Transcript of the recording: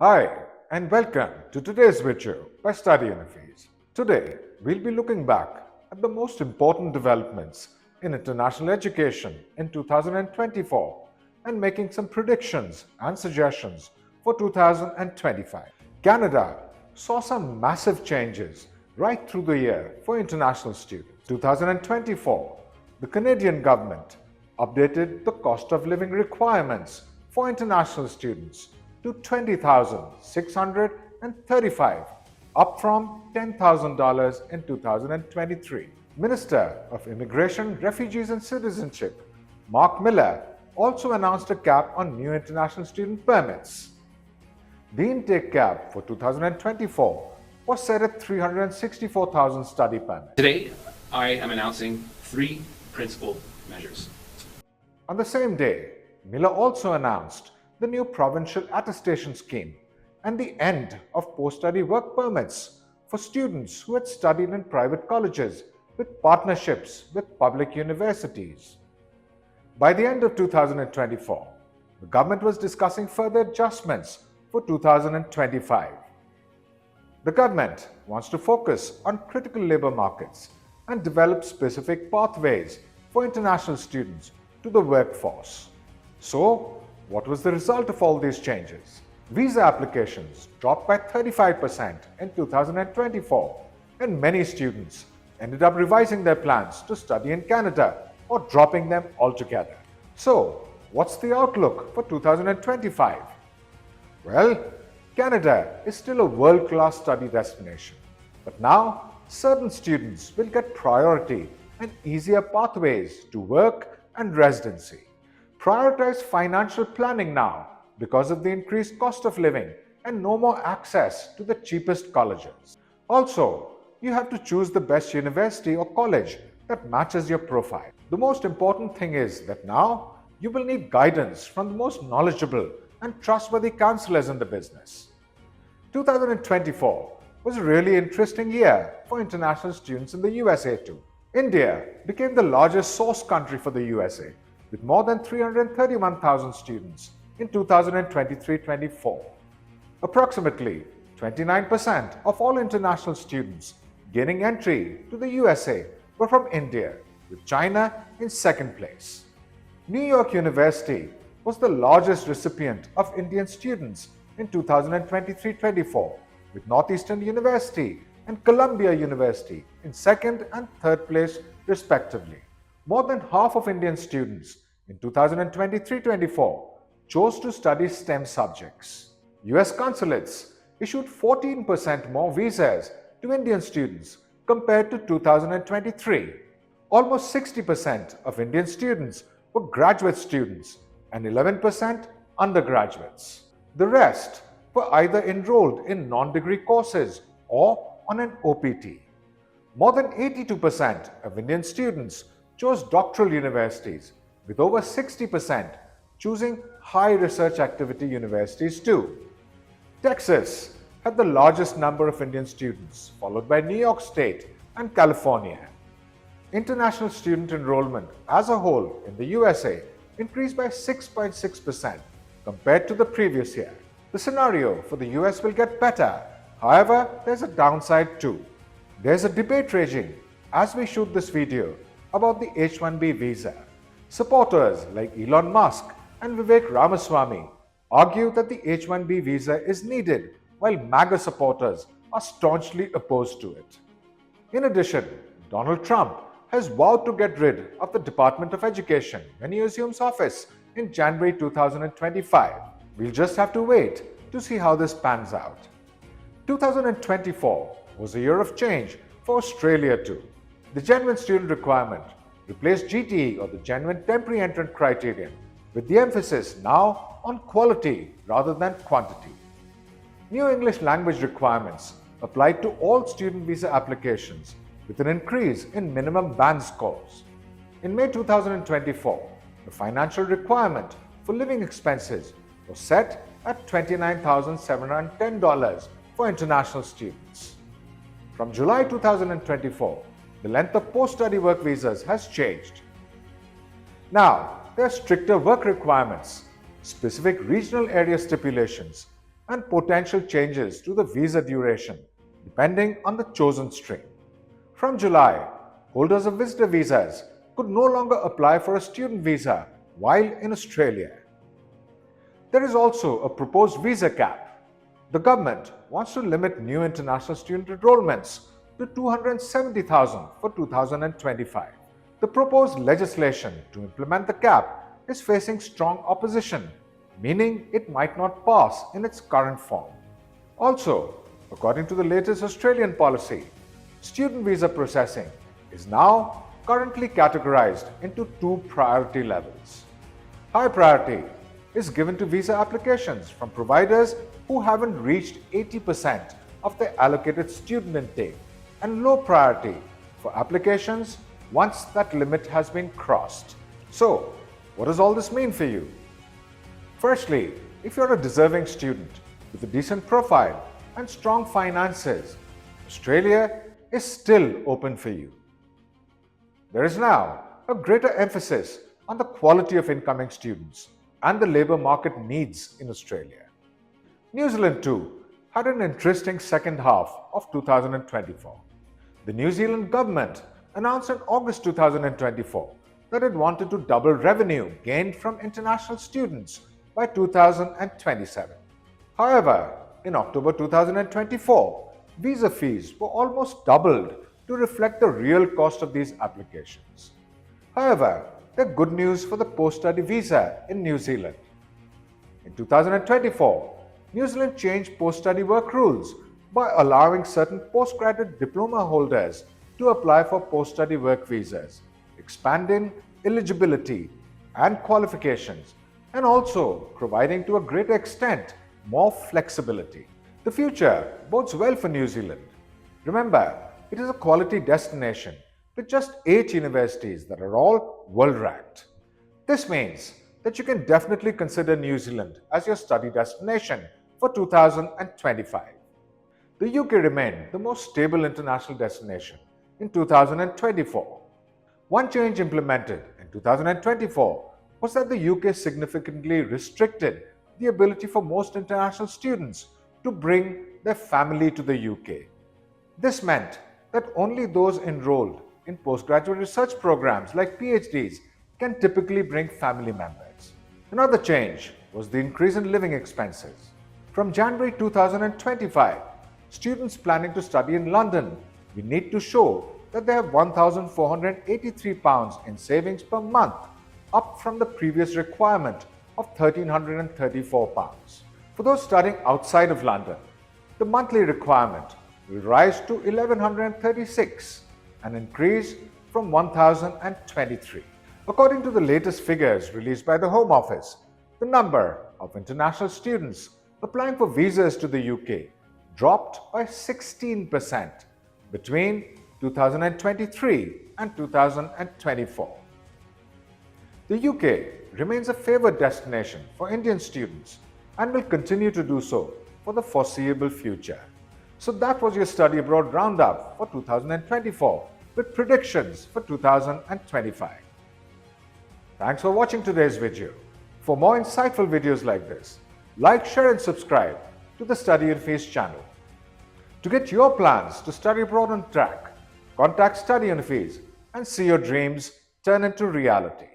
Hi, and welcome to today's video by Study Unifees. Today, we'll be looking back at the most important developments in international education in 2024 and making some predictions and suggestions for 2025. Canada saw some massive changes right through the year for international students. 2024, the Canadian government updated the cost of living requirements for international students to $20,635, up from $10,000 in 2023. Minister of Immigration, Refugees and Citizenship, Mark Miller, also announced a cap on new international student permits. The intake cap for 2024 was set at 364,000 study permits. Today, I am announcing three principal measures. On the same day, Miller also announced the new provincial attestation scheme and the end of post-study work permits for students who had studied in private colleges with partnerships with public universities. By the end of 2024, the government was discussing further adjustments for 2025. The government wants to focus on critical labor markets and develop specific pathways for international students to the workforce. So, what was the result of all these changes? Visa applications dropped by 35% in 2024, and many students ended up revising their plans to study in Canada or dropping them altogether. So, what's the outlook for 2025? Well, Canada is still a world-class study destination, but now certain students will get priority and easier pathways to work and residency. Prioritize financial planning now because of the increased cost of living and no more access to the cheapest colleges. Also, you have to choose the best university or college that matches your profile. The most important thing is that now you will need guidance from the most knowledgeable and trustworthy counselors in the business. 2024 was a really interesting year for international students in the USA too. India became the largest source country for the USA, with more than 331,000 students in 2023-24. Approximately 29% of all international students gaining entry to the USA were from India, with China in second place. New York University was the largest recipient of Indian students in 2023-24, with Northeastern University and Columbia University in second and third place respectively. More than half of Indian students in 2023-24 chose to study STEM subjects. US consulates issued 14% more visas to Indian students compared to 2023. Almost 60% of Indian students were graduate students and 11% undergraduates. The rest were either enrolled in non-degree courses or on an OPT. More than 82% of Indian students chose doctoral universities, with over 60% choosing high research activity universities too. Texas had the largest number of Indian students, followed by New York State and California. International student enrollment as a whole in the USA increased by 6.6% compared to the previous year. The scenario for the US will get better. However, there's a downside too. There's a debate raging as we shoot this video about the H-1B visa. Supporters like Elon Musk and Vivek Ramaswamy argue that the H-1B visa is needed, while MAGA supporters are staunchly opposed to it. In addition, Donald Trump has vowed to get rid of the Department of Education when he assumes office in January 2025. We'll just have to wait to see how this pans out. 2024 was a year of change for Australia too. The Genuine Student Requirement replaced GTE, or the Genuine Temporary Entrant Criterion, with the emphasis now on quality rather than quantity. New English language requirements applied to all student visa applications, with an increase in minimum band scores. In May 2024, the financial requirement for living expenses was set at $29,710 for international students. From July 2024, the length of post-study work visas has changed. Now, there are stricter work requirements, specific regional area stipulations, and potential changes to the visa duration depending on the chosen stream. From July, holders of visitor visas could no longer apply for a student visa while in Australia. There is also a proposed visa cap. The government wants to limit new international student enrollments to 270,000 for 2025. The proposed legislation to implement the cap is facing strong opposition, meaning it might not pass in its current form. Also, according to the latest Australian policy, student visa processing is now currently categorized into two priority levels. High priority is given to visa applications from providers who haven't reached 80% of their allocated student intake, and low priority for applications once that limit has been crossed. So, what does all this mean for you? Firstly, if you're a deserving student with a decent profile and strong finances, Australia is still open for you. There is now a greater emphasis on the quality of incoming students and the labour market needs in Australia. New Zealand too had an interesting second half of 2024. The New Zealand government announced in August 2024 that it wanted to double revenue gained from international students by 2027. However, in October 2024, visa fees were almost doubled to reflect the real cost of these applications. However, there's good news for the post-study visa in New Zealand. In 2024, New Zealand changed post-study work rules by allowing certain postgraduate diploma holders to apply for post-study work visas, expanding eligibility and qualifications, and also providing to a greater extent more flexibility. The future bodes well for New Zealand. Remember, it is a quality destination with just 8 universities that are all world ranked. This means that you can definitely consider New Zealand as your study destination for 2025. The UK remained the most stable international destination in 2024. One change implemented in 2024 was that the UK significantly restricted the ability for most international students to bring their family to the UK. This meant that only those enrolled in postgraduate research programs like PhDs can typically bring family members. Another change was the increase in living expenses. From January 2025, students planning to study in London will need to show that they have £1,483 in savings per month, up from the previous requirement of £1,334. For those studying outside of London, the monthly requirement will rise to £1,136, an increase from £1,023. According to the latest figures released by the Home Office, the number of international students applying for visas to the UK dropped by 16% between 2023 and 2024. The UK remains a favoured destination for Indian students and will continue to do so for the foreseeable future. So that was your Study Abroad Roundup for 2024 with predictions for 2025. Thanks for watching today's video. For more insightful videos like this, like, share and subscribe to the Study Unifees channel. To get your plans to study abroad on track, contact Study Unifees and see your dreams turn into reality.